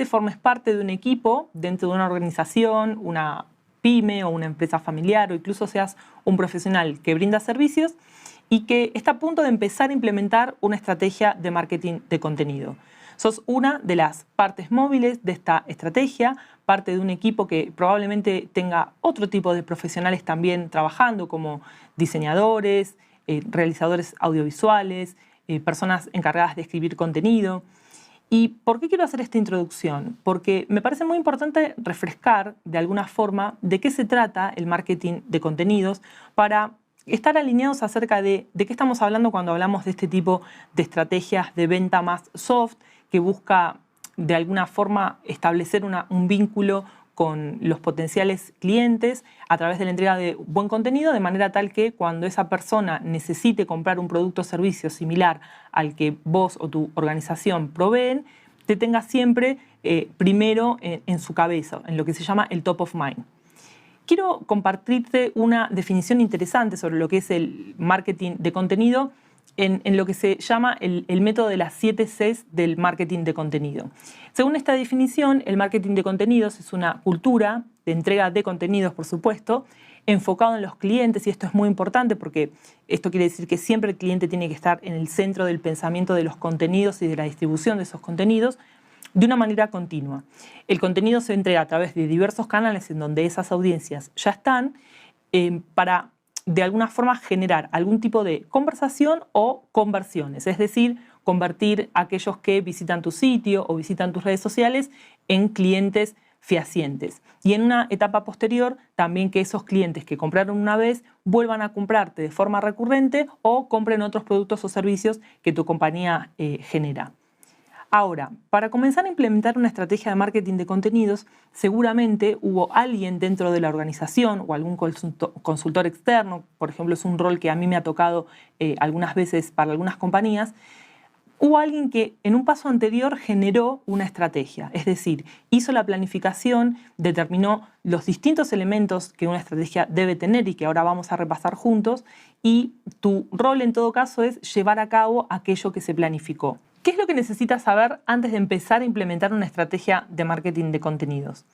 probablemente formes parte de un equipo dentro de una organización, una pyme o una empresa familiar, o incluso seas un profesional que brinda servicios y que está a punto de empezar a implementar una estrategia de marketing de contenido. Sos una de las partes móviles de esta estrategia, parte de un equipo que probablemente tenga otro tipo de profesionales también trabajando, como diseñadores, realizadores audiovisuales, personas encargadas de escribir contenido. ¿Y por qué quiero hacer esta introducción? Porque me parece muy importante refrescar de alguna forma de qué se trata el marketing de contenidos para estar alineados acerca de qué estamos hablando cuando hablamos de este tipo de estrategias de venta más soft que busca de alguna forma establecer un vínculo con los potenciales clientes a través de la entrega de buen contenido, de manera tal que cuando esa persona necesite comprar un producto o servicio similar al que vos o tu organización proveen, te tenga siempre primero en su cabeza, en lo que se llama el top of mind. Quiero compartirte una definición interesante sobre lo que es el marketing de contenido en lo que se llama el método de las 7 Cs del marketing de contenido. Según esta definición, el marketing de contenidos es una cultura de entrega de contenidos, por supuesto, enfocado en los clientes, y esto es muy importante porque esto quiere decir que siempre el cliente tiene que estar en el centro del pensamiento de los contenidos y de la distribución de esos contenidos de una manera continua. El contenido se entrega a través de diversos canales en donde esas audiencias ya están para de alguna forma generar algún tipo de conversación o conversiones, es decir, convertir a aquellos que visitan tu sitio o visitan tus redes sociales en clientes fehacientes. Y en una etapa posterior, también que esos clientes que compraron una vez vuelvan a comprarte de forma recurrente o compren otros productos o servicios que tu compañía genera. Ahora, para comenzar a implementar una estrategia de marketing de contenidos, seguramente hubo alguien dentro de la organización o algún consultor externo, por ejemplo, es un rol que a mí me ha tocado algunas veces para algunas compañías. Hubo alguien que en un paso anterior generó una estrategia, es decir, hizo la planificación, determinó los distintos elementos que una estrategia debe tener y que ahora vamos a repasar juntos, y tu rol en todo caso es llevar a cabo aquello que se planificó. ¿Qué es lo que necesitas saber antes de empezar a implementar una estrategia de marketing de contenidos?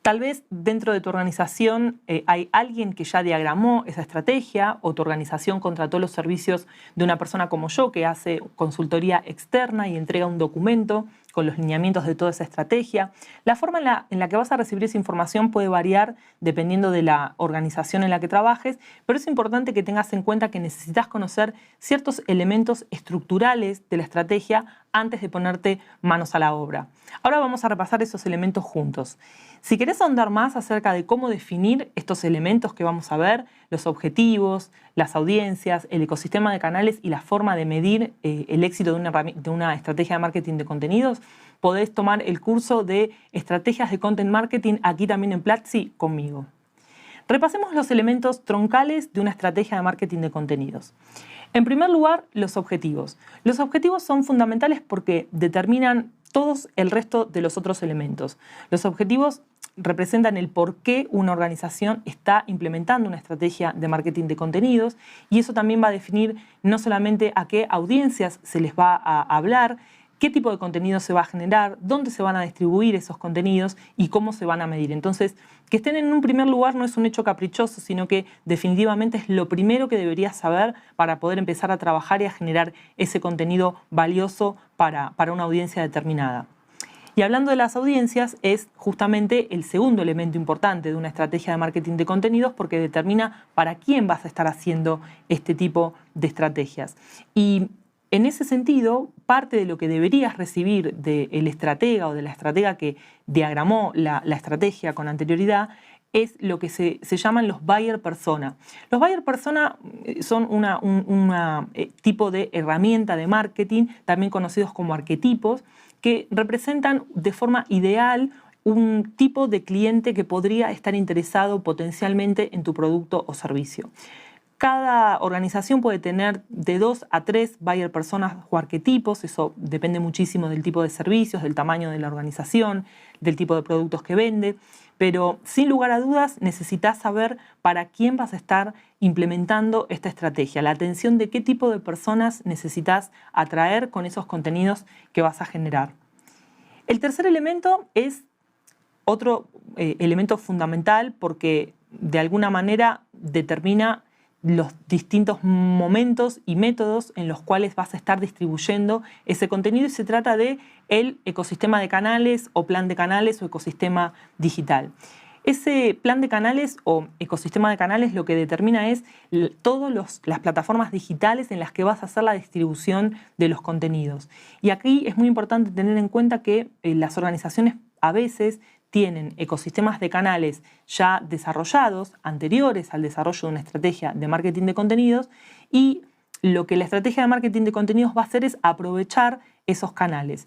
Tal vez dentro de tu organización hay alguien que ya diagramó esa estrategia, o tu organización contrató los servicios de una persona como yo que hace consultoría externa y entrega un documento con los lineamientos de toda esa estrategia. La forma en la que vas a recibir esa información puede variar dependiendo de la organización en la que trabajes, pero es importante que tengas en cuenta que necesitas conocer ciertos elementos estructurales de la estrategia antes de ponerte manos a la obra. Ahora vamos a repasar esos elementos juntos. Si querés ahondar más acerca de cómo definir estos elementos que vamos a ver, los objetivos, las audiencias, el ecosistema de canales y la forma de medir el éxito de una estrategia de marketing de contenidos, podés tomar el curso de Estrategias de Content Marketing aquí también en Platzi conmigo. Repasemos los elementos troncales de una estrategia de marketing de contenidos. En primer lugar, los objetivos. Los objetivos son fundamentales porque determinan todos el resto de los otros elementos. Los objetivos representan el por qué una organización está implementando una estrategia de marketing de contenidos, y eso también va a definir no solamente a qué audiencias se les va a hablar, qué tipo de contenido se va a generar, dónde se van a distribuir esos contenidos y cómo se van a medir. Entonces, que estén en un primer lugar no es un hecho caprichoso, sino que definitivamente es lo primero que deberías saber para poder empezar a trabajar y a generar ese contenido valioso para una audiencia determinada. Y hablando de las audiencias, es justamente el segundo elemento importante de una estrategia de marketing de contenidos, porque determina para quién vas a estar haciendo este tipo de estrategias. Y en ese sentido, parte de lo que deberías recibir del estratega o de la estratega que diagramó la estrategia con anterioridad es lo que se llaman los buyer persona. Los buyer persona son un tipo de herramienta de marketing, también conocidos como arquetipos, que representan de forma ideal un tipo de cliente que podría estar interesado potencialmente en tu producto o servicio. Cada organización puede tener de 2 a 3 buyer personas o arquetipos, eso depende muchísimo del tipo de servicios, del tamaño de la organización, del tipo de productos que vende, pero sin lugar a dudas necesitas saber para quién vas a estar implementando esta estrategia, la atención de qué tipo de personas necesitas atraer con esos contenidos que vas a generar. El tercer elemento es otro elemento fundamental porque de alguna manera determina los distintos momentos y métodos en los cuales vas a estar distribuyendo ese contenido, y se trata de el ecosistema de canales o plan de canales o ecosistema digital. Ese plan de canales o ecosistema de canales lo que determina es todas las plataformas digitales en las que vas a hacer la distribución de los contenidos. Y aquí es muy importante tener en cuenta que las organizaciones a veces tienen ecosistemas de canales ya desarrollados, anteriores al desarrollo de una estrategia de marketing de contenidos, y lo que la estrategia de marketing de contenidos va a hacer es aprovechar esos canales.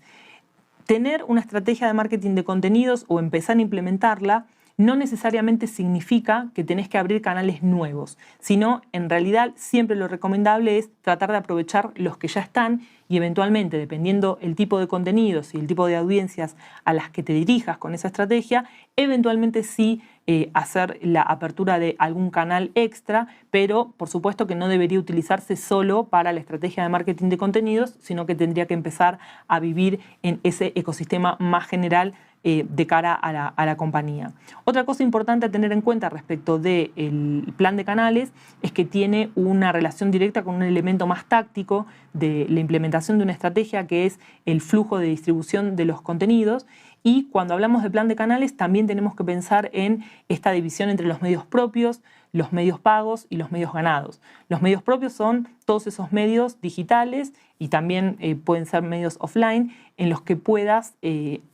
Tener una estrategia de marketing de contenidos o empezar a implementarla no necesariamente significa que tenés que abrir canales nuevos, sino en realidad siempre lo recomendable es tratar de aprovechar los que ya están y eventualmente, dependiendo el tipo de contenidos y el tipo de audiencias a las que te dirijas con esa estrategia, eventualmente sí hacer la apertura de algún canal extra, pero por supuesto que no debería utilizarse solo para la estrategia de marketing de contenidos, sino que tendría que empezar a vivir en ese ecosistema más general de cara a la compañía. Otra cosa importante a tener en cuenta respecto del plan de canales es que tiene una relación directa con un elemento más táctico de la implementación de una estrategia, que es el flujo de distribución de los contenidos. Y cuando hablamos de plan de canales también tenemos que pensar en esta división entre los medios propios, los medios pagos y los medios ganados. Los medios propios son todos esos medios digitales y también pueden ser medios offline en los que puedas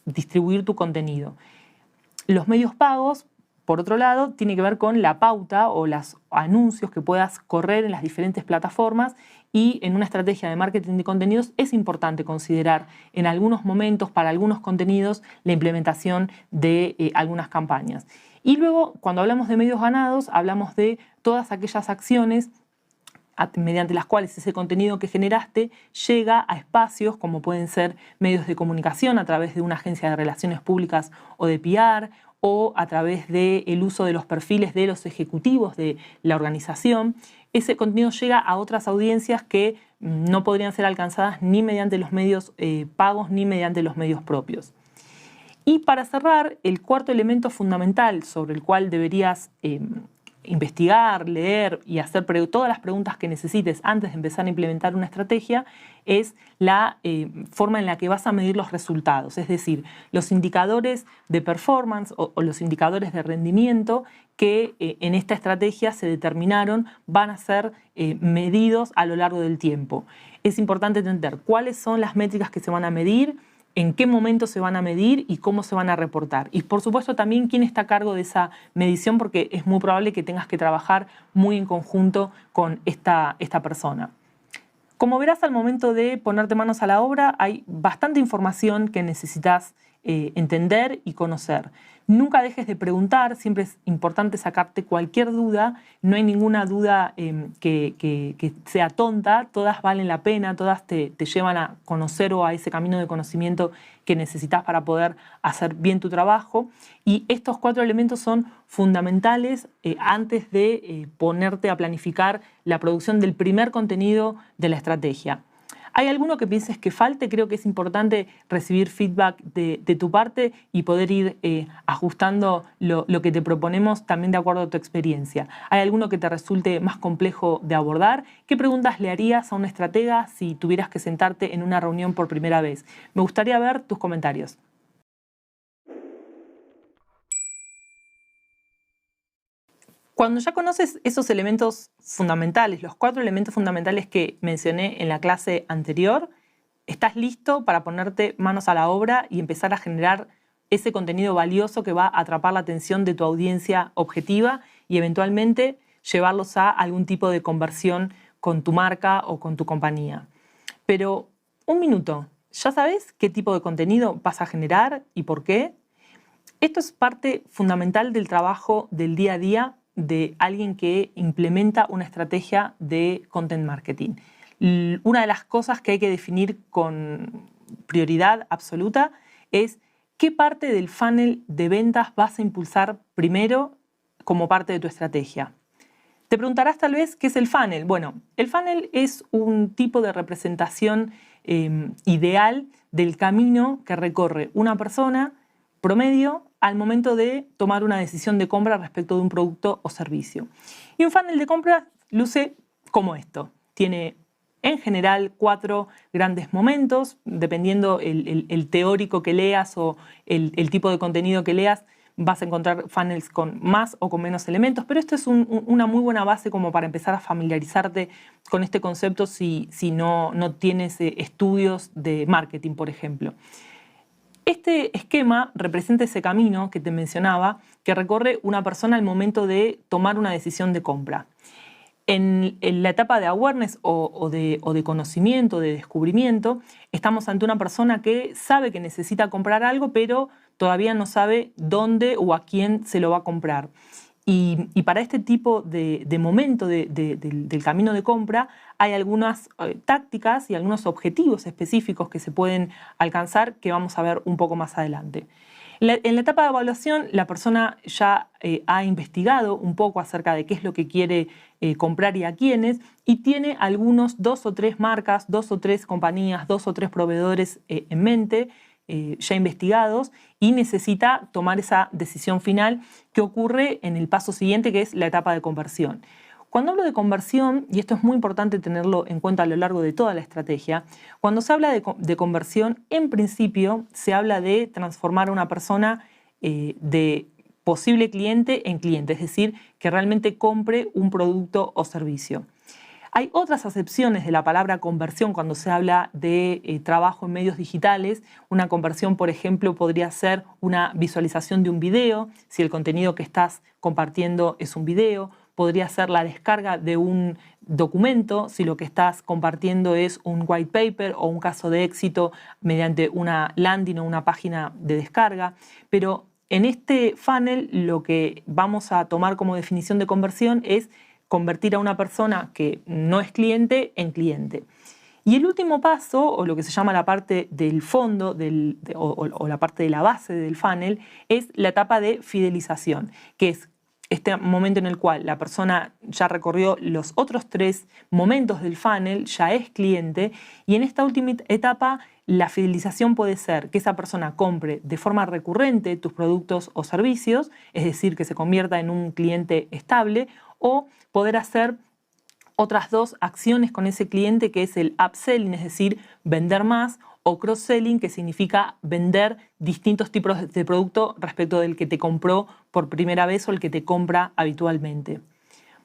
distribuir tu contenido. Los medios pagos, por otro lado, tiene que ver con la pauta o los anuncios que puedas correr en las diferentes plataformas, y en una estrategia de marketing de contenidos es importante considerar en algunos momentos, para algunos contenidos, la implementación de algunas campañas. Y luego, cuando hablamos de medios ganados, hablamos de todas aquellas acciones mediante las cuales ese contenido que generaste llega a espacios como pueden ser medios de comunicación a través de una agencia de relaciones públicas o de PR, o a través del uso de los perfiles de los ejecutivos de la organización. Ese contenido llega a otras audiencias que no podrían ser alcanzadas ni mediante los medios pagos ni mediante los medios propios. Y para cerrar, el cuarto elemento fundamental sobre el cual deberías investigar, leer y hacer todas las preguntas que necesites antes de empezar a implementar una estrategia es la forma en la que vas a medir los resultados, es decir, los indicadores de performance o los indicadores de rendimiento que en esta estrategia se determinaron van a ser medidos a lo largo del tiempo. Es importante entender cuáles son las métricas que se van a medir, en qué momento se van a medir y cómo se van a reportar. Y por supuesto también quién está a cargo de esa medición, porque es muy probable que tengas que trabajar muy en conjunto con esta persona. Como verás, al momento de ponerte manos a la obra hay bastante información que necesitas entender y conocer. Nunca dejes de preguntar, siempre es importante sacarte cualquier duda, no hay ninguna duda que sea tonta, todas valen la pena, todas te llevan a conocer o a ese camino de conocimiento que necesitas para poder hacer bien tu trabajo. Y estos 4 elementos son fundamentales antes de ponerte a planificar la producción del primer contenido de la estrategia. ¿Hay alguno que pienses que falte? Creo que es importante recibir feedback de tu parte y poder ir ajustando lo que te proponemos también de acuerdo a tu experiencia. ¿Hay alguno que te resulte más complejo de abordar? ¿Qué preguntas le harías a un estratega si tuvieras que sentarte en una reunión por primera vez? Me gustaría ver tus comentarios. Cuando ya conoces esos elementos fundamentales, los 4 elementos fundamentales que mencioné en la clase anterior, estás listo para ponerte manos a la obra y empezar a generar ese contenido valioso que va a atrapar la atención de tu audiencia objetiva y eventualmente llevarlos a algún tipo de conversión con tu marca o con tu compañía. Pero un minuto, ¿ya sabes qué tipo de contenido vas a generar y por qué? Esto es parte fundamental del trabajo del día a día de alguien que implementa una estrategia de content marketing. Una de las cosas que hay que definir con prioridad absoluta es qué parte del funnel de ventas vas a impulsar primero como parte de tu estrategia. Te preguntarás tal vez qué es el funnel. Bueno, el funnel es un tipo de representación ideal del camino que recorre una persona promedio al momento de tomar una decisión de compra respecto de un producto o servicio. Y un funnel de compra luce como esto. Tiene en general 4 grandes momentos, dependiendo el teórico que leas o el tipo de contenido que leas, vas a encontrar funnels con más o con menos elementos, pero esto es una muy buena base como para empezar a familiarizarte con este concepto si no tienes estudios de marketing, por ejemplo. Este esquema representa ese camino que te mencionaba, que recorre una persona al momento de tomar una decisión de compra. En la etapa de awareness o de conocimiento, de descubrimiento, estamos ante una persona que sabe que necesita comprar algo, pero todavía no sabe dónde o a quién se lo va a comprar. Y para este tipo de momento del camino de compra hay algunas tácticas y algunos objetivos específicos que se pueden alcanzar que vamos a ver un poco más adelante. En la etapa de evaluación, la persona ya ha investigado un poco acerca de qué es lo que quiere comprar y a quiénes, y tiene algunos 2 o 3 marcas, 2 o 3 compañías, 2 o 3 proveedores en mente, ya investigados, y necesita tomar esa decisión final que ocurre en el paso siguiente, que es la etapa de conversión. Cuando hablo de conversión, y esto es muy importante tenerlo en cuenta a lo largo de toda la estrategia, cuando se habla de conversión, en principio se habla de transformar a una persona de posible cliente en cliente, es decir, que realmente compre un producto o servicio. Hay otras acepciones de la palabra conversión cuando se habla de trabajo en medios digitales. Una conversión, por ejemplo, podría ser una visualización de un video, si el contenido que estás compartiendo es un video. Podría ser la descarga de un documento, si lo que estás compartiendo es un white paper o un caso de éxito mediante una landing o una página de descarga. Pero en este funnel lo que vamos a tomar como definición de conversión es convertir a una persona que no es cliente en cliente. Y el último paso, o lo que se llama la parte del fondo o la parte de la base del funnel, es la etapa de fidelización, que es este momento en el cual la persona ya recorrió los otros 3 momentos del funnel, ya es cliente, y en esta última etapa la fidelización puede ser que esa persona compre de forma recurrente tus productos o servicios, es decir, que se convierta en un cliente estable, o poder hacer otras 2 acciones con ese cliente, que es el upselling, es decir, vender más, o cross-selling, que significa vender distintos tipos de producto respecto del que te compró por primera vez o el que te compra habitualmente.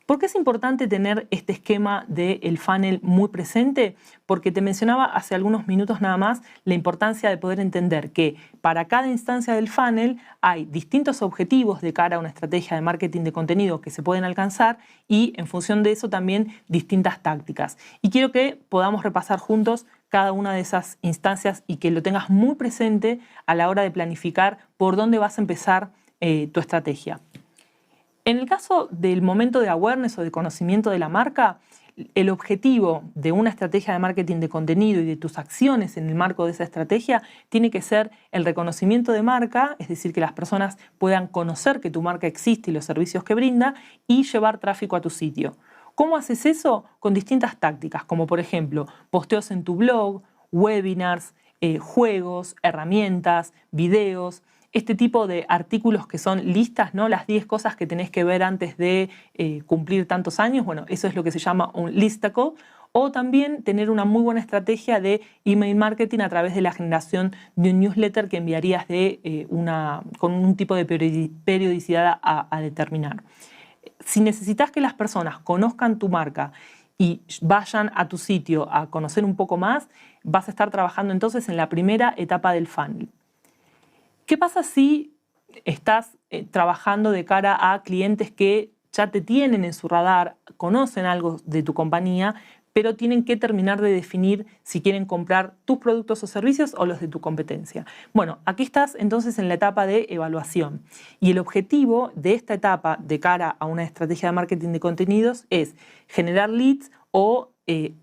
¿Por qué es importante tener este esquema del funnel muy presente? Porque te mencionaba hace algunos minutos nada más la importancia de poder entender que para cada instancia del funnel hay distintos objetivos de cara a una estrategia de marketing de contenido que se pueden alcanzar, y en función de eso también distintas tácticas. Y quiero que podamos repasar juntos cada una de esas instancias y que lo tengas muy presente a la hora de planificar por dónde vas a empezar tu estrategia. En el caso del momento de awareness o de conocimiento de la marca, el objetivo de una estrategia de marketing de contenido y de tus acciones en el marco de esa estrategia tiene que ser el reconocimiento de marca, es decir, que las personas puedan conocer que tu marca existe y los servicios que brinda, y llevar tráfico a tu sitio. ¿Cómo haces eso? Con distintas tácticas, como por ejemplo posteos en tu blog, webinars, juegos, herramientas, videos. Este tipo de artículos que son listas, ¿no? Las 10 cosas que tenés que ver antes de cumplir tantos años. Bueno, eso es lo que se llama un listacle. O también tener una muy buena estrategia de email marketing a través de la generación de un newsletter que enviarías con un tipo de periodicidad a determinar. Si necesitas que las personas conozcan tu marca y vayan a tu sitio a conocer un poco más, vas a estar trabajando entonces en la primera etapa del funnel. ¿Qué pasa si estás trabajando de cara a clientes que ya te tienen en su radar, conocen algo de tu compañía, pero tienen que terminar de definir si quieren comprar tus productos o servicios o los de tu competencia? Bueno, aquí estás entonces en la etapa de evaluación. Y el objetivo de esta etapa de cara a una estrategia de marketing de contenidos es generar leads o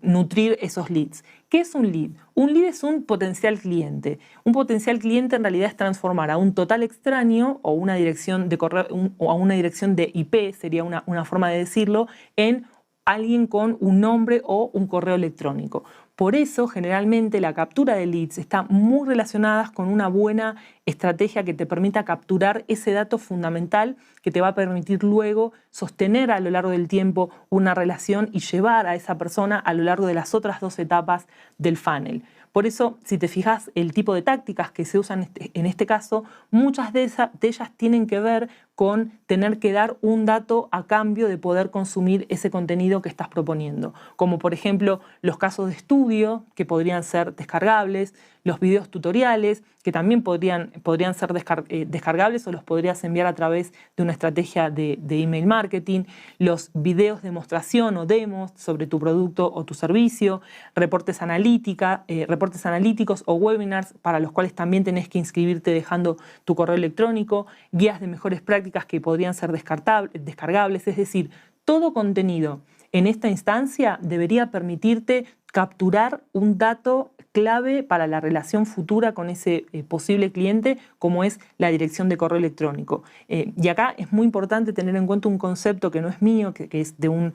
nutrir esos leads. ¿Qué es un lead? Un lead es un potencial cliente. Un potencial cliente en realidad es transformar a un total extraño o una dirección de correo o a una dirección de IP, sería una forma de decirlo, en alguien con un nombre o un correo electrónico. Por eso, generalmente, la captura de leads está muy relacionada con una buena estrategia que te permita capturar ese dato fundamental que te va a permitir luego sostener a lo largo del tiempo una relación y llevar a esa persona a lo largo de las otras 2 etapas del funnel. Por eso, si te fijas, el tipo de tácticas que se usan en este caso, muchas de ellas tienen que ver con tener que dar un dato a cambio de poder consumir ese contenido que estás proponiendo. Como por ejemplo los casos de estudio, que podrían ser descargables, los videos tutoriales, que también podrían ser descargables o los podrías enviar a través de una estrategia de email marketing, los videos de demostración o demos sobre tu producto o tu servicio, reportes analíticos o webinars para los cuales también tenés que inscribirte dejando tu correo electrónico, guías de mejores prácticas que podrían ser descargables, es decir, todo contenido en esta instancia debería permitirte capturar un dato clave para la relación futura con ese posible cliente, como es la dirección de correo electrónico. Y acá es muy importante tener en cuenta un concepto que no es mío, que es de un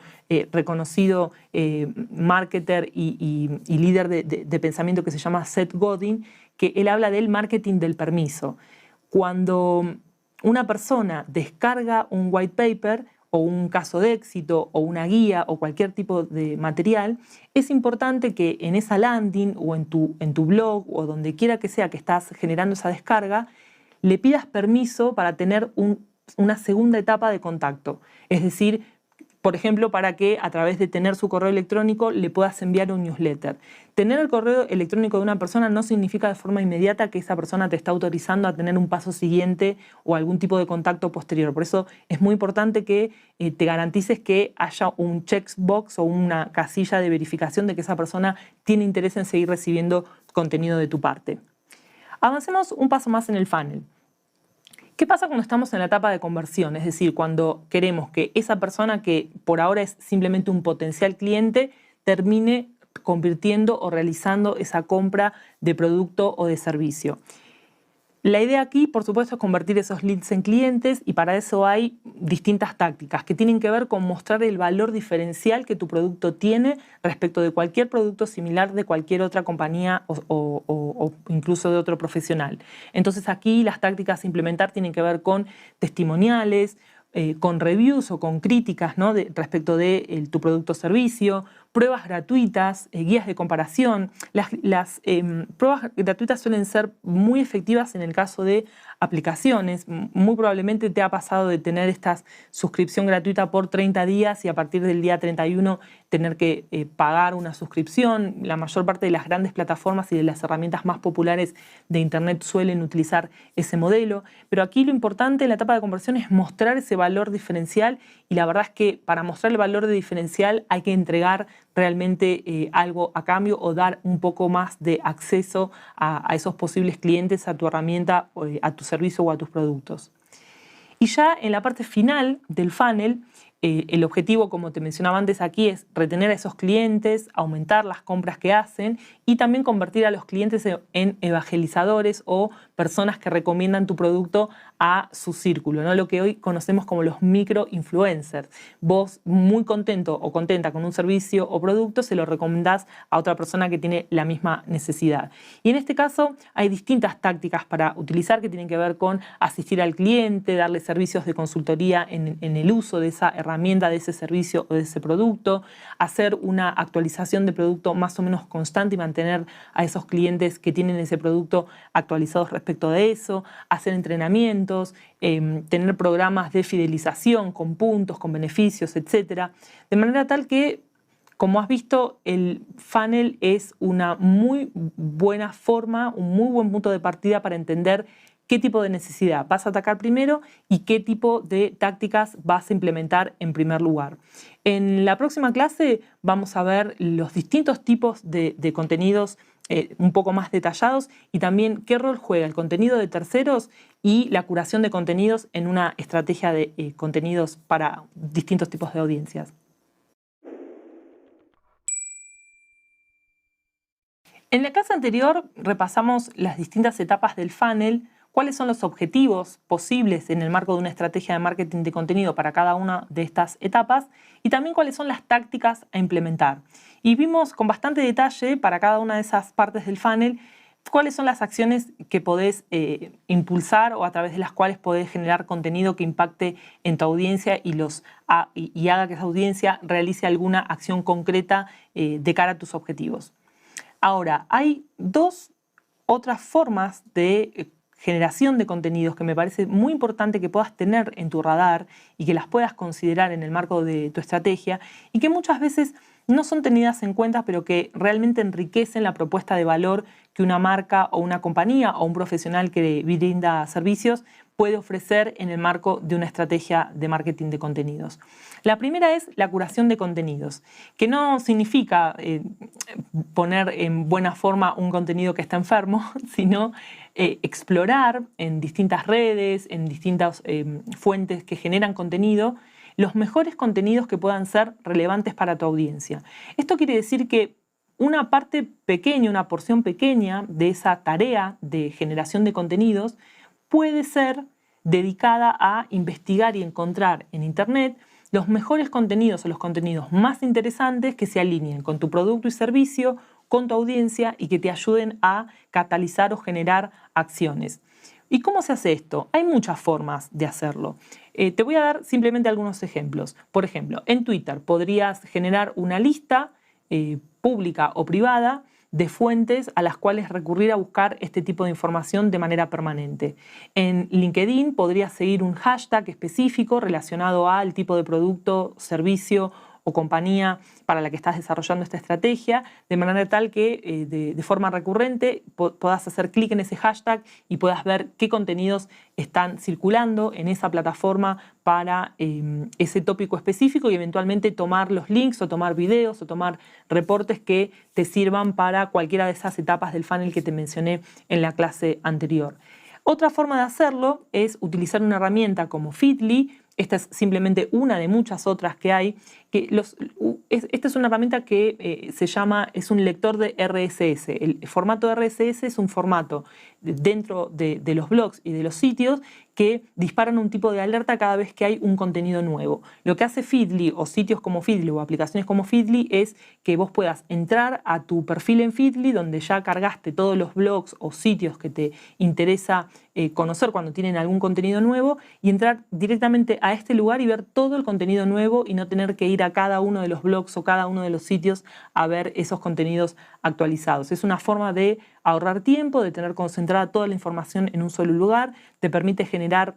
reconocido marketer y líder de pensamiento que se llama Seth Godin, que él habla del marketing del permiso. Cuando una persona descarga un white paper o un caso de éxito o una guía o cualquier tipo de material, es importante que en esa landing o en tu blog o donde quiera que sea que estás generando esa descarga, le pidas permiso para tener una segunda etapa de contacto. Es decir, por ejemplo, para que a través de tener su correo electrónico le puedas enviar un newsletter. Tener el correo electrónico de una persona no significa de forma inmediata que esa persona te está autorizando a tener un paso siguiente o algún tipo de contacto posterior. Por eso es muy importante que te garantices que haya un checkbox o una casilla de verificación de que esa persona tiene interés en seguir recibiendo contenido de tu parte. Avancemos un paso más en el funnel. ¿Qué pasa cuando estamos en la etapa de conversión? Es decir, cuando queremos que esa persona que por ahora es simplemente un potencial cliente termine convirtiendo o realizando esa compra de producto o de servicio. La idea aquí, por supuesto, es convertir esos leads en clientes y para eso hay distintas tácticas que tienen que ver con mostrar el valor diferencial que tu producto tiene respecto de cualquier producto similar de cualquier otra compañía o incluso de otro profesional. Entonces aquí las tácticas a implementar tienen que ver con testimoniales, con reviews o con críticas, ¿no? Respecto de tu producto o servicio, pruebas gratuitas, guías de comparación. Las pruebas gratuitas suelen ser muy efectivas en el caso de aplicaciones. Muy probablemente te ha pasado de tener esta suscripción gratuita por 30 días y a partir del día 31 tener que pagar una suscripción. La mayor parte de las grandes plataformas y de las herramientas más populares de Internet suelen utilizar ese modelo. Pero aquí lo importante en la etapa de conversión es mostrar ese valor diferencial y la verdad es que para mostrar el valor de diferencial hay que entregar realmente algo a cambio o dar un poco más de acceso a esos posibles clientes, a tu herramienta, a tu servicio o a tus productos. Y ya en la parte final del funnel, el objetivo, como te mencionaba antes aquí, es retener a esos clientes, aumentar las compras que hacen y también convertir a los clientes en evangelizadores o personas que recomiendan tu producto a su círculo, ¿no? Lo que hoy conocemos como los microinfluencers. Vos, muy contento o contenta con un servicio o producto, se lo recomendás a otra persona que tiene la misma necesidad. Y en este caso hay distintas tácticas para utilizar que tienen que ver con asistir al cliente, darle servicios de consultoría en el uso de esa herramienta, de ese servicio o de ese producto, hacer una actualización de producto más o menos constante y mantener a esos clientes que tienen ese producto actualizados respecto de eso, hacer entrenamientos, tener programas de fidelización con puntos, con beneficios, etc. De manera tal que, como has visto, el funnel es una muy buena forma, un muy buen punto de partida para entender qué tipo de necesidad vas a atacar primero y qué tipo de tácticas vas a implementar en primer lugar. En la próxima clase vamos a ver los distintos tipos de contenidos un poco más detallados y también qué rol juega el contenido de terceros y la curación de contenidos en una estrategia de contenidos para distintos tipos de audiencias. En la clase anterior repasamos las distintas etapas del funnel, cuáles son los objetivos posibles en el marco de una estrategia de marketing de contenido para cada una de estas etapas y también cuáles son las tácticas a implementar. Y vimos con bastante detalle para cada una de esas partes del funnel cuáles son las acciones que podés impulsar o a través de las cuales podés generar contenido que impacte en tu audiencia y haga que esa audiencia realice alguna acción concreta de cara a tus objetivos. Ahora, hay dos otras formas de generación de contenidos que me parece muy importante que puedas tener en tu radar y que las puedas considerar en el marco de tu estrategia y que muchas veces no son tenidas en cuenta, pero que realmente enriquecen la propuesta de valor que una marca o una compañía o un profesional que brinda servicios puede ofrecer en el marco de una estrategia de marketing de contenidos. La primera es la curación de contenidos, que no significa poner en buena forma un contenido que está enfermo, sino explorar en distintas redes, en distintas fuentes que generan contenido, los mejores contenidos que puedan ser relevantes para tu audiencia. Esto quiere decir que una parte pequeña, una porción pequeña de esa tarea de generación de contenidos puede ser dedicada a investigar y encontrar en Internet los mejores contenidos o los contenidos más interesantes que se alineen con tu producto y servicio, con tu audiencia y que te ayuden a catalizar o generar acciones. ¿Y cómo se hace esto? Hay muchas formas de hacerlo. Te voy a dar simplemente algunos ejemplos. Por ejemplo, en Twitter podrías generar una lista pública o privada de fuentes a las cuales recurrir a buscar este tipo de información de manera permanente. En LinkedIn podrías seguir un hashtag específico relacionado al tipo de producto, servicio o compañía para la que estás desarrollando esta estrategia, de manera tal que de forma recurrente puedas hacer clic en ese hashtag y puedas ver qué contenidos están circulando en esa plataforma para ese tópico específico y eventualmente tomar los links o tomar videos o tomar reportes que te sirvan para cualquiera de esas etapas del funnel que te mencioné en la clase anterior. Otra forma de hacerlo es utilizar una herramienta como Feedly. Esta es simplemente una de muchas otras que hay. Esta es una herramienta que es un lector de RSS. El formato de RSS es un formato dentro de los blogs y de los sitios que disparan un tipo de alerta cada vez que hay un contenido nuevo. Lo que hace Feedly o sitios como Feedly o aplicaciones como Feedly es que vos puedas entrar a tu perfil en Feedly donde ya cargaste todos los blogs o sitios que te interesa conocer cuando tienen algún contenido nuevo y entrar directamente a este lugar y ver todo el contenido nuevo y no tener que ir a cada uno de los blogs o cada uno de los sitios a ver esos contenidos actualizados. Es una forma de ahorrar tiempo, de tener concentrada toda la información en un solo lugar, te permite generar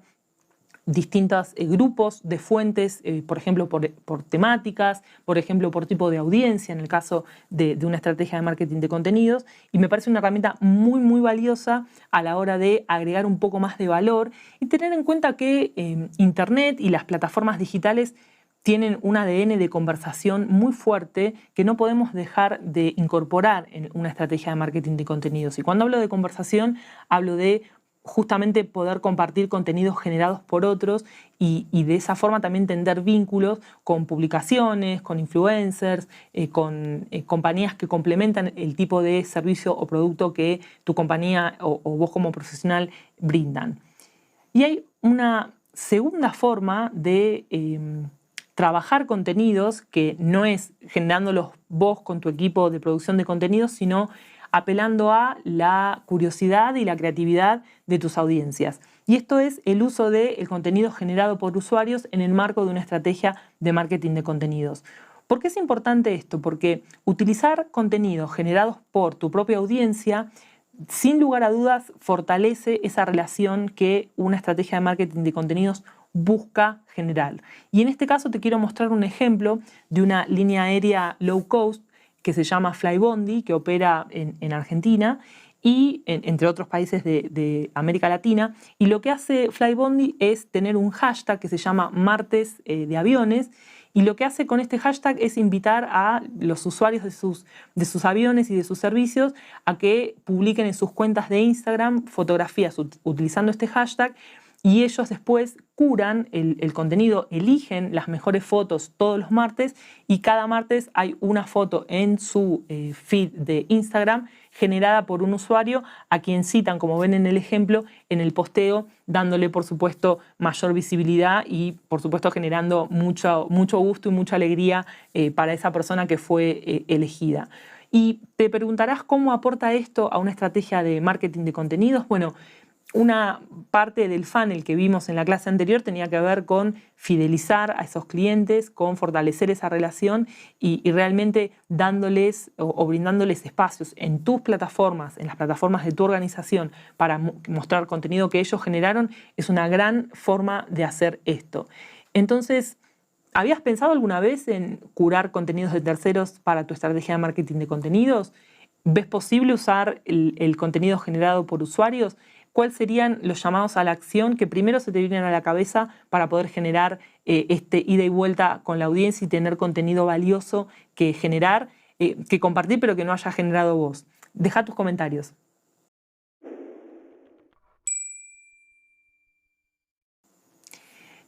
distintos grupos de fuentes, por ejemplo, por temáticas, por ejemplo, por tipo de audiencia, en el caso de una estrategia de marketing de contenidos, y me parece una herramienta muy, muy valiosa a la hora de agregar un poco más de valor y tener en cuenta que Internet y las plataformas digitales tienen un ADN de conversación muy fuerte que no podemos dejar de incorporar en una estrategia de marketing de contenidos. Y cuando hablo de conversación, hablo de justamente poder compartir contenidos generados por otros y de esa forma también tender vínculos con publicaciones, con influencers, con compañías que complementan el tipo de servicio o producto que tu compañía o vos como profesional brindan. Y hay una segunda forma de trabajar contenidos que no es generándolos vos con tu equipo de producción de contenidos, sino apelando a la curiosidad y la creatividad de tus audiencias. Y esto es el uso del contenido generado por usuarios en el marco de una estrategia de marketing de contenidos. ¿Por qué es importante esto? Porque utilizar contenidos generados por tu propia audiencia, sin lugar a dudas, fortalece esa relación que una estrategia de marketing de contenidos busca generar. Y en este caso te quiero mostrar un ejemplo de una línea aérea low cost que se llama Flybondi, que opera en Argentina y entre otros países de América Latina. Y lo que hace Flybondi es tener un hashtag que se llama Martes de Aviones. Y lo que hace con este hashtag es invitar a los usuarios de sus aviones y de sus servicios a que publiquen en sus cuentas de Instagram fotografías utilizando este hashtag y ellos después curan el contenido, eligen las mejores fotos todos los martes y cada martes hay una foto en su feed de Instagram generada por un usuario a quien citan, como ven en el ejemplo, en el posteo, dándole por supuesto mayor visibilidad y por supuesto generando mucho gusto y mucha alegría para esa persona que fue elegida. Y te preguntarás cómo aporta esto a una estrategia de marketing de contenidos. Bueno, una parte del funnel que vimos en la clase anterior tenía que ver con fidelizar a esos clientes, con fortalecer esa relación y realmente dándoles o brindándoles espacios en tus plataformas, en las plataformas de tu organización para mostrar contenido que ellos generaron, es una gran forma de hacer esto. Entonces, ¿habías pensado alguna vez en curar contenidos de terceros para tu estrategia de marketing de contenidos? ¿Ves posible usar el contenido generado por usuarios? ¿Cuáles serían los llamados a la acción que primero se te vienen a la cabeza para poder generar este ida y vuelta con la audiencia y tener contenido valioso que generar, que compartir, pero que no haya generado vos? Deja tus comentarios.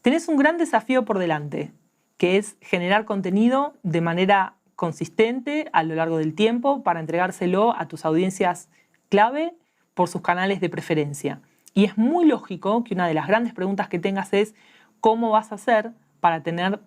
Tenés un gran desafío por delante, que es generar contenido de manera consistente a lo largo del tiempo para entregárselo a tus audiencias clave por sus canales de preferencia. Y es muy lógico que una de las grandes preguntas que tengas es cómo vas a hacer para tener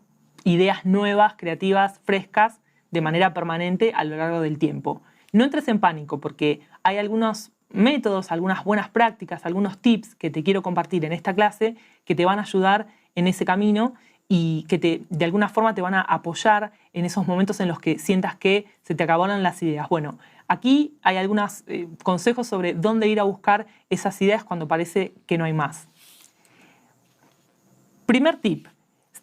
ideas nuevas, creativas, frescas, de manera permanente a lo largo del tiempo. No entres en pánico porque hay algunos métodos, algunas buenas prácticas, algunos tips que te quiero compartir en esta clase que te van a ayudar en ese camino y que de alguna forma te van a apoyar en esos momentos en los que sientas que se te acabaron las ideas. Bueno, aquí hay algunos consejos sobre dónde ir a buscar esas ideas cuando parece que no hay más. Primer tip,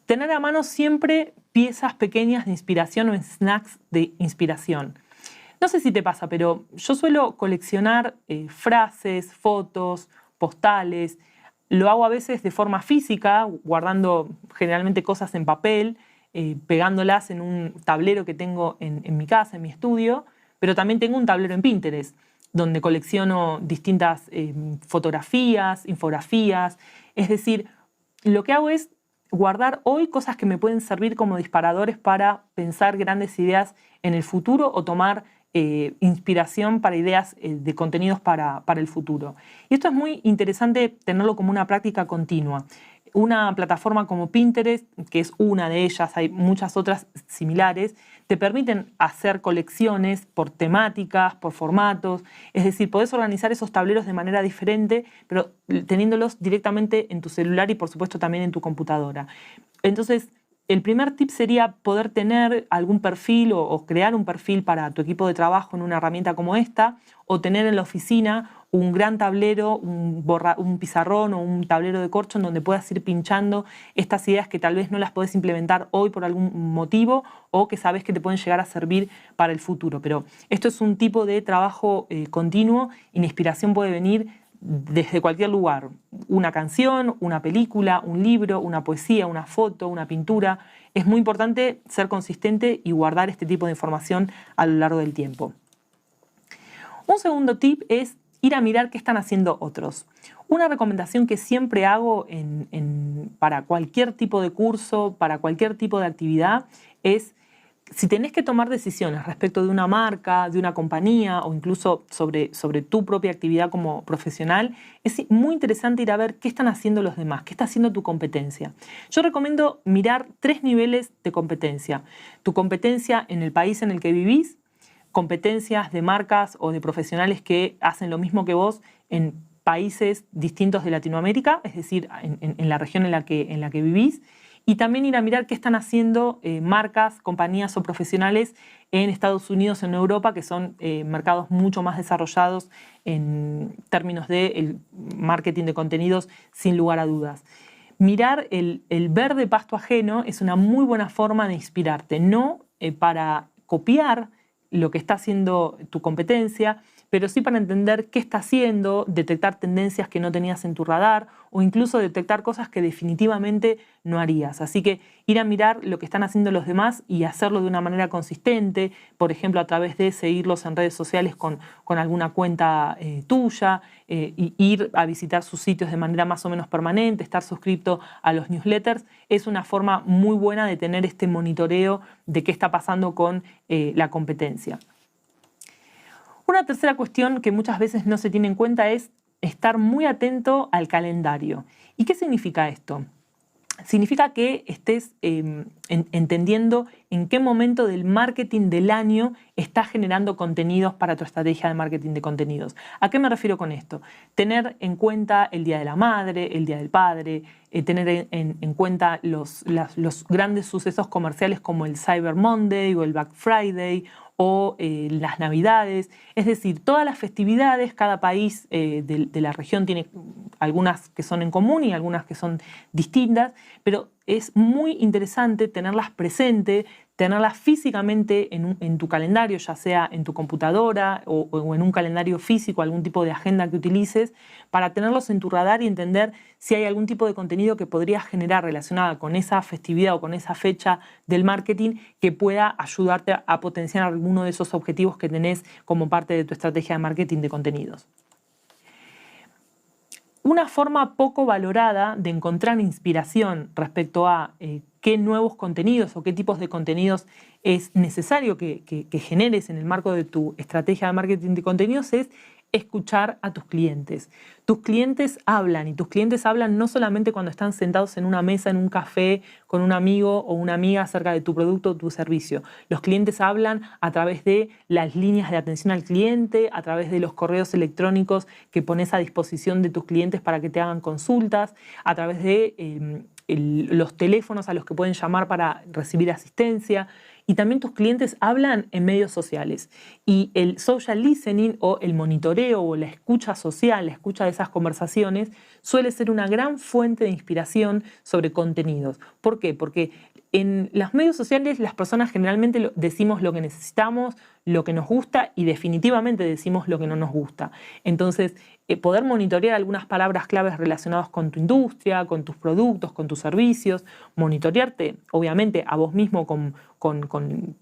tener a mano siempre piezas pequeñas de inspiración o snacks de inspiración. No sé si te pasa, pero yo suelo coleccionar frases, fotos, postales. Lo hago a veces de forma física, guardando generalmente cosas en papel, pegándolas en un tablero que tengo en mi casa, en mi estudio, pero también tengo un tablero en Pinterest, donde colecciono distintas fotografías, infografías. Es decir, lo que hago es guardar hoy cosas que me pueden servir como disparadores para pensar grandes ideas en el futuro o tomar inspiración para ideas de contenidos para el futuro. Y esto es muy interesante tenerlo como una práctica continua. Una plataforma como Pinterest, que es una de ellas, hay muchas otras similares, te permiten hacer colecciones por temáticas, por formatos, es decir, podés organizar esos tableros de manera diferente, pero teniéndolos directamente en tu celular y por supuesto también en tu computadora. Entonces, el primer tip sería poder tener algún perfil o crear un perfil para tu equipo de trabajo en una herramienta como esta, o tener en la oficina un gran tablero, un pizarrón o un tablero de corcho en donde puedas ir pinchando estas ideas que tal vez no las podés implementar hoy por algún motivo o que sabes que te pueden llegar a servir para el futuro. Pero esto es un tipo de trabajo continuo y la inspiración puede venir desde cualquier lugar. Una canción, una película, un libro, una poesía, una foto, una pintura. Es muy importante ser consistente y guardar este tipo de información a lo largo del tiempo. Un segundo tip es ir a mirar qué están haciendo otros. Una recomendación que siempre hago para cualquier tipo de curso, para cualquier tipo de actividad, es si tenés que tomar decisiones respecto de una marca, de una compañía o incluso sobre tu propia actividad como profesional, es muy interesante ir a ver qué están haciendo los demás, qué está haciendo tu competencia. Yo recomiendo mirar 3 niveles de competencia. Tu competencia en el país en el que vivís, competencias de marcas o de profesionales que hacen lo mismo que vos en países distintos de Latinoamérica, es decir, en la región en la que vivís, y también ir a mirar qué están haciendo marcas, compañías o profesionales en Estados Unidos, en Europa, que son mercados mucho más desarrollados en términos de marketing de contenidos, sin lugar a dudas. Mirar el verde pasto ajeno es una muy buena forma de inspirarte, no para copiar lo que está haciendo tu competencia, pero sí para entender qué está haciendo, detectar tendencias que no tenías en tu radar o incluso detectar cosas que definitivamente no harías. Así que ir a mirar lo que están haciendo los demás y hacerlo de una manera consistente, por ejemplo, a través de seguirlos en redes sociales con alguna cuenta tuya, y ir a visitar sus sitios de manera más o menos permanente, estar suscrito a los newsletters, es una forma muy buena de tener este monitoreo de qué está pasando con la competencia. Una tercera cuestión que muchas veces no se tiene en cuenta es estar muy atento al calendario. ¿Y qué significa esto? Significa que estés entendiendo en qué momento del marketing del año estás generando contenidos para tu estrategia de marketing de contenidos. ¿A qué me refiero con esto? Tener en cuenta el Día de la Madre, el Día del Padre, tener en cuenta los grandes sucesos comerciales como el Cyber Monday o el Black Friday o las Navidades. Es decir, todas las festividades, cada país de la región tiene algunas que son en común y algunas que son distintas, pero es muy interesante tenerlas presente, tenerlas físicamente en tu calendario, ya sea en tu computadora o en un calendario físico, algún tipo de agenda que utilices, para tenerlos en tu radar y entender si hay algún tipo de contenido que podrías generar relacionada con esa festividad o con esa fecha del marketing que pueda ayudarte a potenciar alguno de esos objetivos que tenés como parte de tu estrategia de marketing de contenidos. Una forma poco valorada de encontrar inspiración respecto a qué nuevos contenidos o qué tipos de contenidos es necesario que generes en el marco de tu estrategia de marketing de contenidos es escuchar a tus clientes. Tus clientes hablan, y tus clientes hablan no solamente cuando están sentados en una mesa, en un café, con un amigo o una amiga acerca de tu producto o tu servicio. Los clientes hablan a través de las líneas de atención al cliente, a través de los correos electrónicos que pones a disposición de tus clientes para que te hagan consultas, a través de los teléfonos a los que pueden llamar para recibir asistencia. Y también tus clientes hablan en medios sociales. Y el social listening o el monitoreo o la escucha social, la escucha de esas conversaciones, suele ser una gran fuente de inspiración sobre contenidos. ¿Por qué? Porque en los medios sociales las personas generalmente decimos lo que necesitamos, lo que nos gusta y definitivamente decimos lo que no nos gusta. Entonces, poder monitorear algunas palabras claves relacionadas con tu industria, con tus productos, con tus servicios, monitorearte, obviamente, a vos mismo con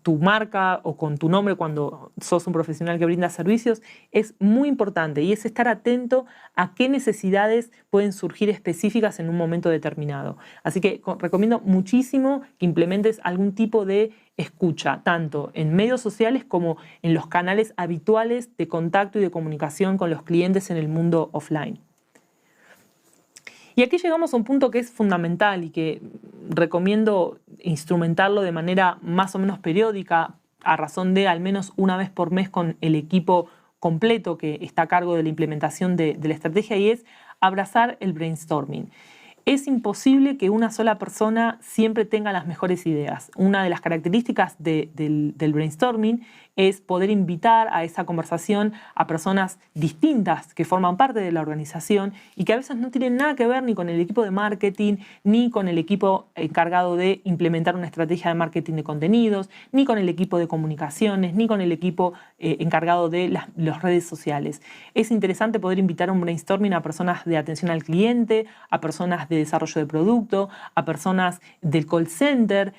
tu marca o con tu nombre cuando sos un profesional que brinda servicios, es muy importante y es estar atento a qué necesidades pueden surgir específicas en un momento determinado. Así que recomiendo muchísimo que implementes algún tipo de escucha, tanto en medios sociales como en los canales habituales de contacto y de comunicación con los clientes en el mundo offline. Y aquí llegamos a un punto que es fundamental y que recomiendo instrumentarlo de manera más o menos periódica, a razón de al menos una vez por mes con el equipo completo que está a cargo de la implementación de la estrategia, y es abrazar el brainstorming. Es imposible que una sola persona siempre tenga las mejores ideas. Una de las características del brainstorming es poder invitar a esa conversación a personas distintas que forman parte de la organización y que a veces no tienen nada que ver ni con el equipo de marketing, ni con el equipo encargado de implementar una estrategia de marketing de contenidos, ni con el equipo de comunicaciones, ni con el equipo encargado de las redes sociales. Es interesante poder invitar a un brainstorming a personas de atención al cliente, a personas de desarrollo de producto, a personas del call center.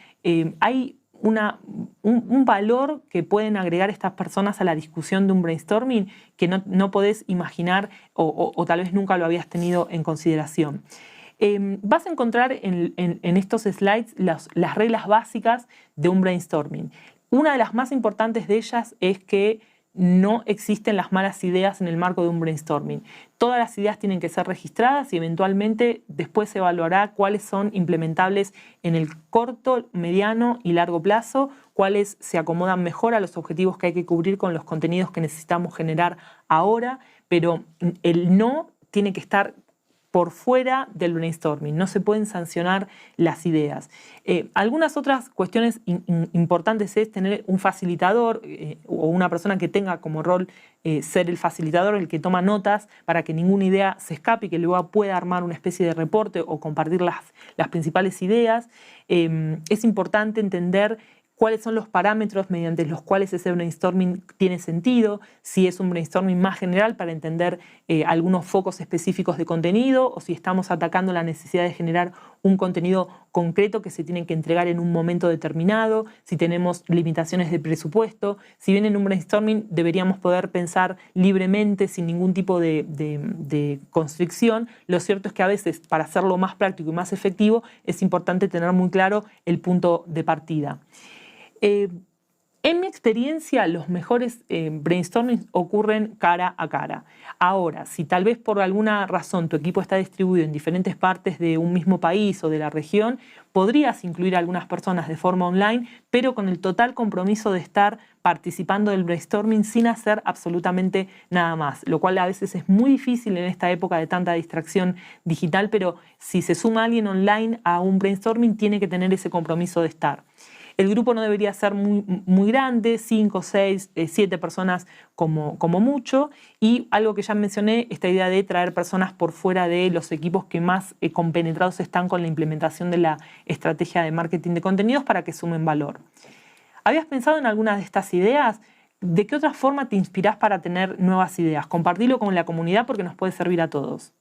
Hay un valor que pueden agregar estas personas a la discusión de un brainstorming que no podés imaginar o tal vez nunca lo habías tenido en consideración. Vas a encontrar en estos slides las reglas básicas de un brainstorming. Una de las más importantes de ellas es que no existen las malas ideas en el marco de un brainstorming. Todas las ideas tienen que ser registradas y eventualmente después se evaluará cuáles son implementables en el corto, mediano y largo plazo, cuáles se acomodan mejor a los objetivos que hay que cubrir con los contenidos que necesitamos generar ahora, pero el no tiene que estar por fuera del brainstorming, no se pueden sancionar las ideas. Algunas otras cuestiones importantes es tener un facilitador o una persona que tenga como rol ser el facilitador, el que toma notas para que ninguna idea se escape y que luego pueda armar una especie de reporte o compartir las principales ideas. Es importante entender cuáles son los parámetros mediante los cuales ese brainstorming tiene sentido, si es un brainstorming más general para entender algunos focos específicos de contenido o si estamos atacando la necesidad de generar un contenido concreto que se tiene que entregar en un momento determinado, si tenemos limitaciones de presupuesto. Si bien en un brainstorming deberíamos poder pensar libremente sin ningún tipo de constricción, lo cierto es que a veces para hacerlo más práctico y más efectivo es importante tener muy claro el punto de partida. En mi experiencia, los mejores brainstormings ocurren cara a cara. Ahora, si tal vez por alguna razón tu equipo está distribuido en diferentes partes de un mismo país o de la región, podrías incluir a algunas personas de forma online, pero con el total compromiso de estar participando del brainstorming sin hacer absolutamente nada más, lo cual a veces es muy difícil en esta época de tanta distracción digital, pero si se suma alguien online a un brainstorming, tiene que tener ese compromiso de estar. El grupo no debería ser muy grande, 5, 6, 7 personas como mucho. Y algo que ya mencioné, esta idea de traer personas por fuera de los equipos que más compenetrados están con la implementación de la estrategia de marketing de contenidos para que sumen valor. ¿Habías pensado en algunas de estas ideas? ¿De qué otra forma te inspirás para tener nuevas ideas? Compartilo con la comunidad porque nos puede servir a todos.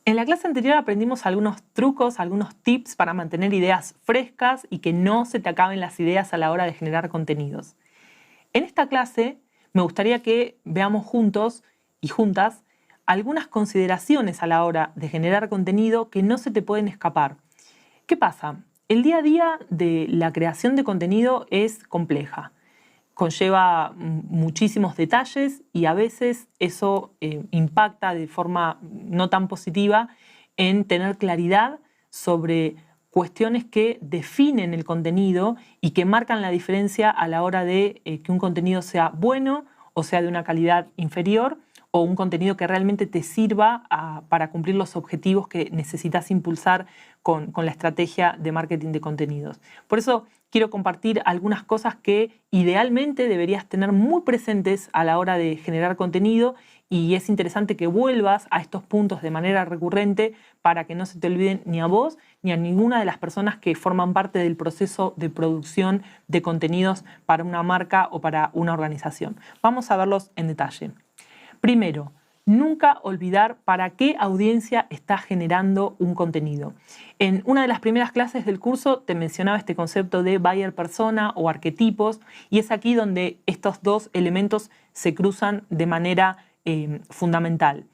En la clase anterior aprendimos algunos trucos, algunos tips para mantener ideas frescas y que no se te acaben las ideas a la hora de generar contenidos. En esta clase me gustaría que veamos juntos y juntas algunas consideraciones a la hora de generar contenido que no se te pueden escapar. ¿Qué pasa? El día a día de la creación de contenido es compleja. Conlleva muchísimos detalles y a veces eso impacta de forma no tan positiva en tener claridad sobre cuestiones que definen el contenido y que marcan la diferencia a la hora de que un contenido sea bueno o sea de una calidad inferior o un contenido que realmente te sirva para cumplir los objetivos que necesitas impulsar con la estrategia de marketing de contenidos. Por eso quiero compartir algunas cosas que idealmente deberías tener muy presentes a la hora de generar contenido y es interesante que vuelvas a estos puntos de manera recurrente para que no se te olviden ni a vos ni a ninguna de las personas que forman parte del proceso de producción de contenidos para una marca o para una organización. Vamos a verlos en detalle. Primero, nunca olvidar para qué audiencia estás generando un contenido. En una de las primeras clases del curso te mencionaba este concepto de buyer persona o arquetipos y es aquí donde estos dos elementos se cruzan de manera fundamental.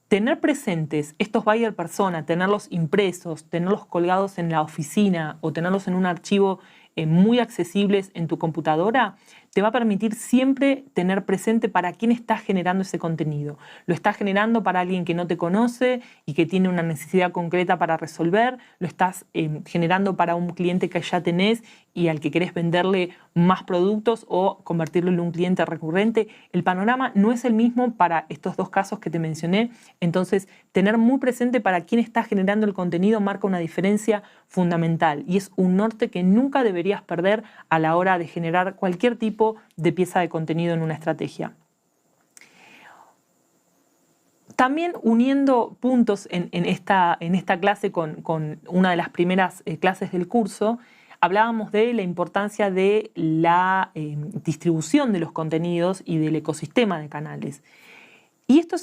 Tener presentes estos buyer persona, tenerlos impresos, tenerlos colgados en la oficina o tenerlos en un archivo muy accesibles en tu computadora, te va a permitir siempre tener presente para quién estás generando ese contenido. Lo estás generando para alguien que no te conoce y que tiene una necesidad concreta para resolver, lo estás generando para un cliente que ya tenés y al que querés venderle más productos o convertirlo en un cliente recurrente. El panorama no es el mismo para estos dos casos que te mencioné, entonces tener muy presente para quién estás generando el contenido marca una diferencia fundamental y es un norte que nunca deberías perder a la hora de generar cualquier tipo de pieza de contenido en una estrategia. También uniendo puntos en esta clase con una de las primeras clases del curso, hablábamos de la importancia de la distribución de los contenidos y del ecosistema de canales. Y esto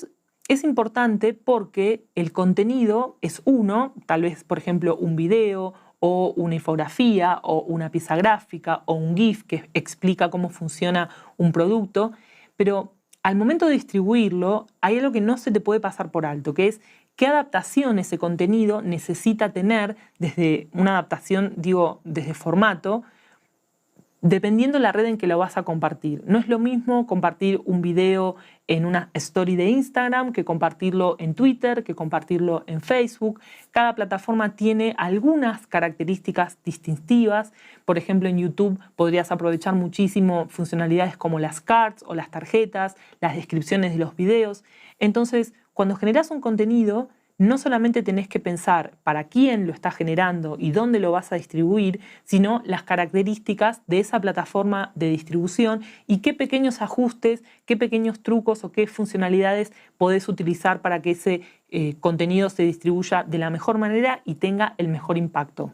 es importante porque el contenido es uno, tal vez por ejemplo un video o una infografía o una pieza gráfica o un GIF que explica cómo funciona un producto, pero al momento de distribuirlo hay algo que no se te puede pasar por alto, que es qué adaptación ese contenido necesita tener desde una adaptación, desde formato, dependiendo de la red en que lo vas a compartir. No es lo mismo compartir un video en una story de Instagram que compartirlo en Twitter, que compartirlo en Facebook. Cada plataforma tiene algunas características distintivas. Por ejemplo, en YouTube podrías aprovechar muchísimo funcionalidades como las cards o las tarjetas, las descripciones de los videos. Entonces, cuando generas un contenido, no solamente tenés que pensar para quién lo estás generando y dónde lo vas a distribuir, sino las características de esa plataforma de distribución y qué pequeños ajustes, qué pequeños trucos o qué funcionalidades podés utilizar para que ese contenido se distribuya de la mejor manera y tenga el mejor impacto.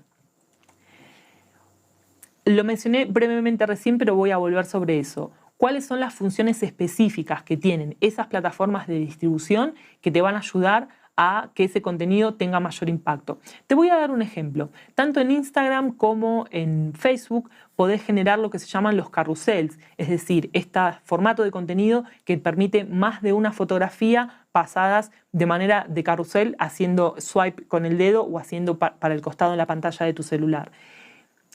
Lo mencioné brevemente recién, pero voy a volver sobre eso. ¿Cuáles son las funciones específicas que tienen esas plataformas de distribución que te van a ayudar a que ese contenido tenga mayor impacto? Te voy a dar un ejemplo. Tanto en Instagram como en Facebook podés generar lo que se llaman los carrusels, es decir, este formato de contenido que permite más de una fotografía pasadas de manera de carrusel, haciendo swipe con el dedo o haciendo para el costado en la pantalla de tu celular.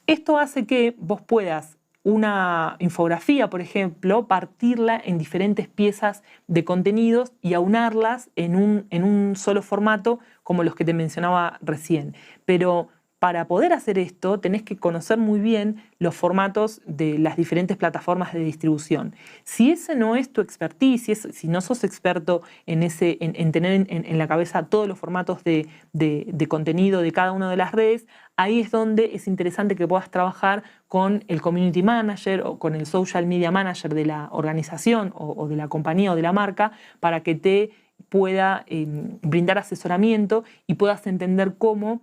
Esto hace que vos puedas una infografía, por ejemplo, partirla en diferentes piezas de contenidos y aunarlas en un solo formato como los que te mencionaba recién. Pero para poder hacer esto tenés que conocer muy bien los formatos de las diferentes plataformas de distribución. Si ese no es tu expertise, si no sos experto en tener en la cabeza todos los formatos de contenido de cada una de las redes, ahí es donde es interesante que puedas trabajar con el community manager o con el social media manager de la organización o de la compañía o de la marca para que te pueda brindar asesoramiento y puedas entender cómo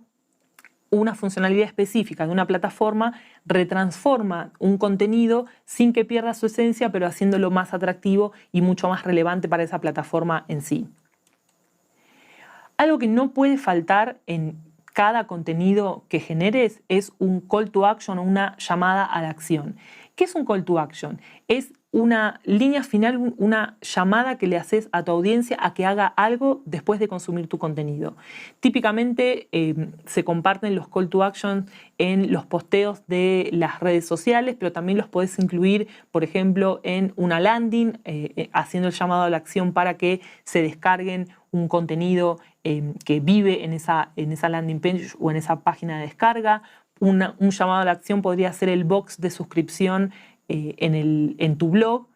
una funcionalidad específica de una plataforma retransforma un contenido sin que pierda su esencia, pero haciéndolo más atractivo y mucho más relevante para esa plataforma en sí. Algo que no puede faltar en cada contenido que generes es un call to action o una llamada a la acción. ¿Qué es un call to action? Es una línea final, una llamada que le haces a tu audiencia a que haga algo después de consumir tu contenido. Típicamente se comparten los call to action en los posteos de las redes sociales, pero también los podés incluir, por ejemplo, en una landing, haciendo el llamado a la acción para que se descarguen un contenido que vive en esa landing page o en esa página de descarga. Un llamado a la acción podría ser el box de suscripción en tu blog,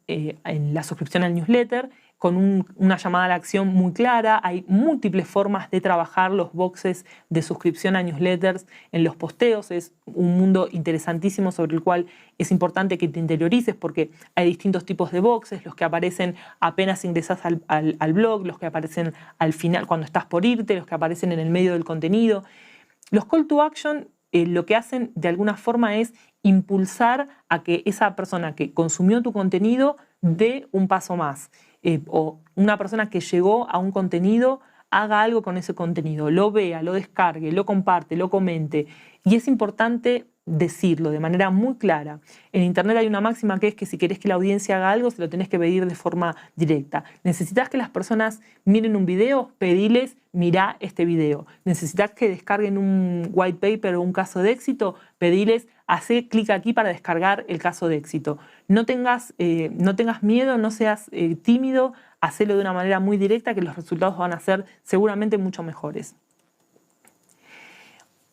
en la suscripción al newsletter, con una llamada a la acción muy clara. Hay múltiples formas de trabajar los boxes de suscripción a newsletters en los posteos. Es un mundo interesantísimo sobre el cual es importante que te interiorices porque hay distintos tipos de boxes, los que aparecen apenas ingresas al blog, los que aparecen al final cuando estás por irte, los que aparecen en el medio del contenido. Los call to action lo que hacen de alguna forma es impulsar a que esa persona que consumió tu contenido dé un paso más. O una persona que llegó a un contenido haga algo con ese contenido, lo vea, lo descargue, lo comparte, lo comente. Y es importante decirlo de manera muy clara. En Internet hay una máxima que es que si querés que la audiencia haga algo, se lo tenés que pedir de forma directa. ¿Necesitas que las personas miren un video? Pediles, mirá este video. ¿Necesitas que descarguen un white paper o un caso de éxito? Pediles, hacé clic aquí para descargar el caso de éxito. No tengas miedo, no seas tímido, hacelo de una manera muy directa que los resultados van a ser seguramente mucho mejores.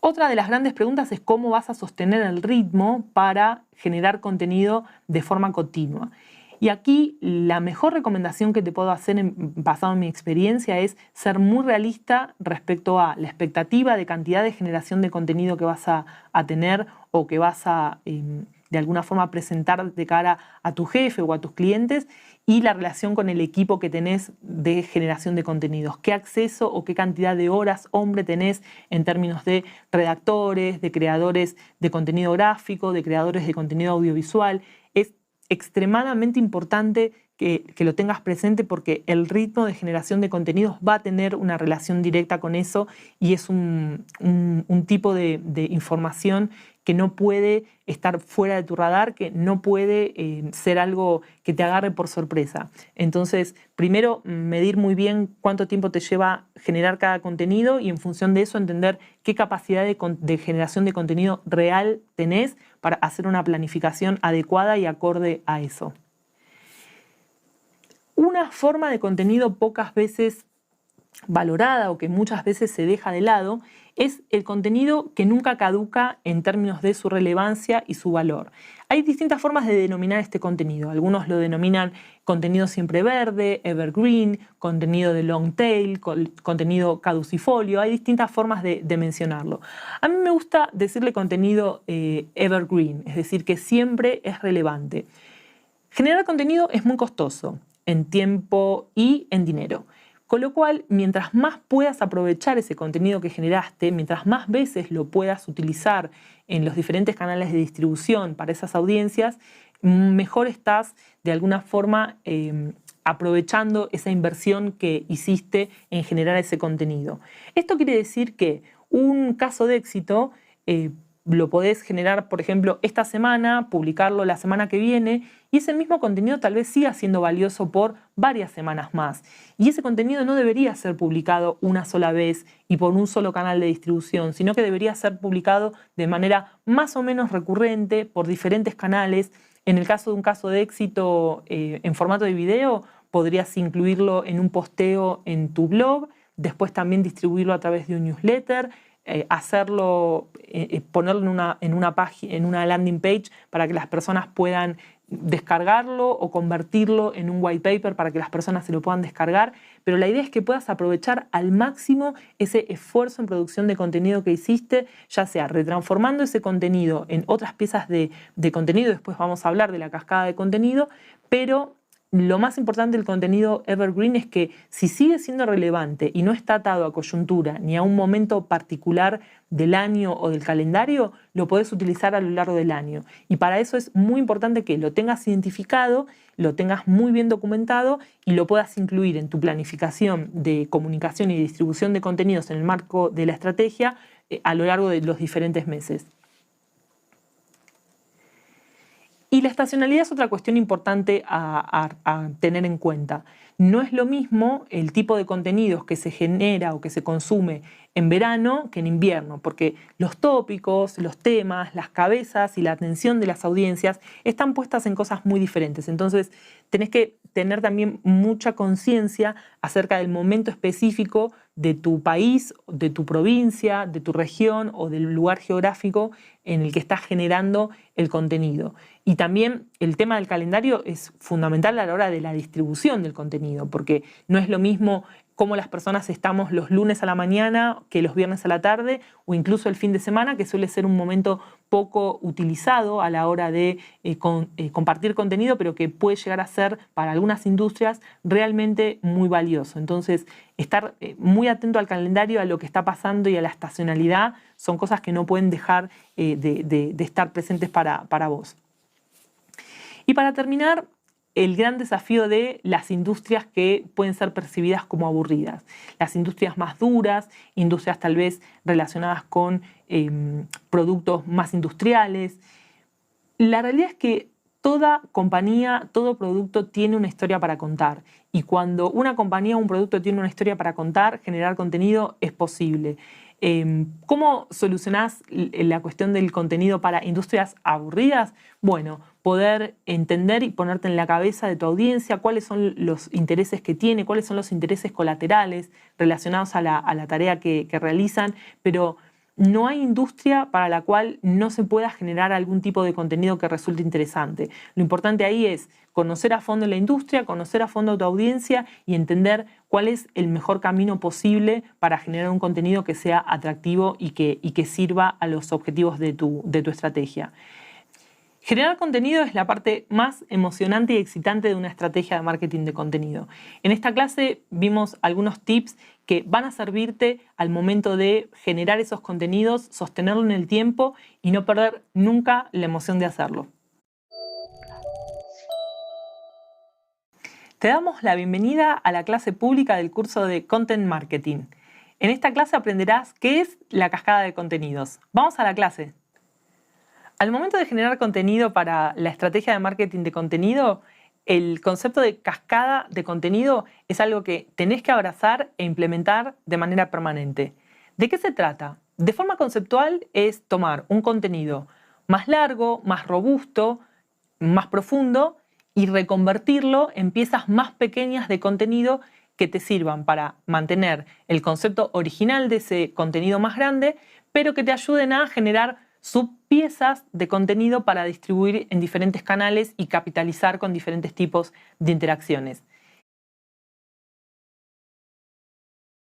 Otra de las grandes preguntas es cómo vas a sostener el ritmo para generar contenido de forma continua. Y aquí la mejor recomendación que te puedo hacer basado en mi experiencia es ser muy realista respecto a la expectativa de cantidad de generación de contenido que vas a tener o que vas a de alguna forma presentar de cara a tu jefe o a tus clientes y la relación con el equipo que tenés de generación de contenidos. ¿Qué acceso o qué cantidad de horas hombre tenés en términos de redactores, de creadores de contenido gráfico, de creadores de contenido audiovisual? Es extremadamente importante que lo tengas presente porque el ritmo de generación de contenidos va a tener una relación directa con eso y es un tipo de información que no puede estar fuera de tu radar, que no puede ser algo que te agarre por sorpresa. Entonces, primero, medir muy bien cuánto tiempo te lleva generar cada contenido y en función de eso entender qué capacidad de generación de contenido real tenés para hacer una planificación adecuada y acorde a eso. Una forma de contenido pocas veces valorada o que muchas veces se deja de lado es el contenido que nunca caduca en términos de su relevancia y su valor. Hay distintas formas de denominar este contenido. Algunos lo denominan contenido siempre verde, evergreen, contenido de long tail, contenido caducifolio. Hay distintas formas de mencionarlo. A mí me gusta decirle contenido evergreen, es decir, que siempre es relevante. Generar contenido es muy costoso en tiempo y en dinero. Con lo cual, mientras más puedas aprovechar ese contenido que generaste, mientras más veces lo puedas utilizar en los diferentes canales de distribución para esas audiencias, mejor estás de alguna forma aprovechando esa inversión que hiciste en generar ese contenido. Esto quiere decir que un caso de éxito lo podés generar, por ejemplo, esta semana, publicarlo la semana que viene, y ese mismo contenido tal vez siga siendo valioso por varias semanas más. Y ese contenido no debería ser publicado una sola vez y por un solo canal de distribución, sino que debería ser publicado de manera más o menos recurrente por diferentes canales. En el caso de un caso de éxito en formato de video, podrías incluirlo en un posteo en tu blog, después también distribuirlo a través de un newsletter, hacerlo, ponerlo en una página, en una landing page para que las personas puedan descargarlo o convertirlo en un white paper para que las personas se lo puedan descargar, pero la idea es que puedas aprovechar al máximo ese esfuerzo en producción de contenido que hiciste, ya sea retransformando ese contenido en otras piezas de contenido, después vamos a hablar de la cascada de contenido, pero lo más importante del contenido evergreen es que si sigue siendo relevante y no está atado a coyuntura ni a un momento particular del año o del calendario, lo podés utilizar a lo largo del año. Y para eso es muy importante que lo tengas identificado, lo tengas muy bien documentado y lo puedas incluir en tu planificación de comunicación y distribución de contenidos en el marco de la estrategia a lo largo de los diferentes meses. Y la estacionalidad es otra cuestión importante a tener en cuenta. No es lo mismo el tipo de contenidos que se genera o que se consume en verano que en invierno, porque los tópicos, los temas, las cabezas y la atención de las audiencias están puestas en cosas muy diferentes. Entonces, tenés que tener también mucha conciencia acerca del momento específico de tu país, de tu provincia, de tu región o del lugar geográfico en el que estás generando el contenido. Y también el tema del calendario es fundamental a la hora de la distribución del contenido, porque no es lo mismo cómo las personas estamos los lunes a la mañana que los viernes a la tarde o incluso el fin de semana, que suele ser un momento poco utilizado a la hora de compartir contenido, pero que puede llegar a ser para algunas industrias realmente muy valioso. Entonces, estar muy atento al calendario, a lo que está pasando y a la estacionalidad son cosas que no pueden dejar de estar presentes para vos. Y para terminar, el gran desafío de las industrias que pueden ser percibidas como aburridas. Las industrias más duras, industrias tal vez relacionadas con productos más industriales. La realidad es que toda compañía, todo producto tiene una historia para contar. Y cuando una compañía o un producto tiene una historia para contar, generar contenido es posible. ¿Cómo solucionás la cuestión del contenido para industrias aburridas? Bueno, poder entender y ponerte en la cabeza de tu audiencia cuáles son los intereses que tiene, cuáles son los intereses colaterales relacionados a la tarea que realizan, pero no hay industria para la cual no se pueda generar algún tipo de contenido que resulte interesante. Lo importante ahí es conocer a fondo la industria, conocer a fondo tu audiencia y entender cuál es el mejor camino posible para generar un contenido que sea atractivo y que sirva a los objetivos de tu estrategia. Generar contenido es la parte más emocionante y excitante de una estrategia de marketing de contenido. En esta clase vimos algunos tips que van a servirte al momento de generar esos contenidos, sostenerlo en el tiempo y no perder nunca la emoción de hacerlo. Te damos la bienvenida a la clase pública del curso de Content Marketing. En esta clase aprenderás qué es la cascada de contenidos. ¡Vamos a la clase! Al momento de generar contenido para la estrategia de marketing de contenido, el concepto de cascada de contenido es algo que tenés que abrazar e implementar de manera permanente. ¿De qué se trata? De forma conceptual es tomar un contenido más largo, más robusto, más profundo y reconvertirlo en piezas más pequeñas de contenido que te sirvan para mantener el concepto original de ese contenido más grande, pero que te ayuden a generar subpiezas de contenido para distribuir en diferentes canales y capitalizar con diferentes tipos de interacciones.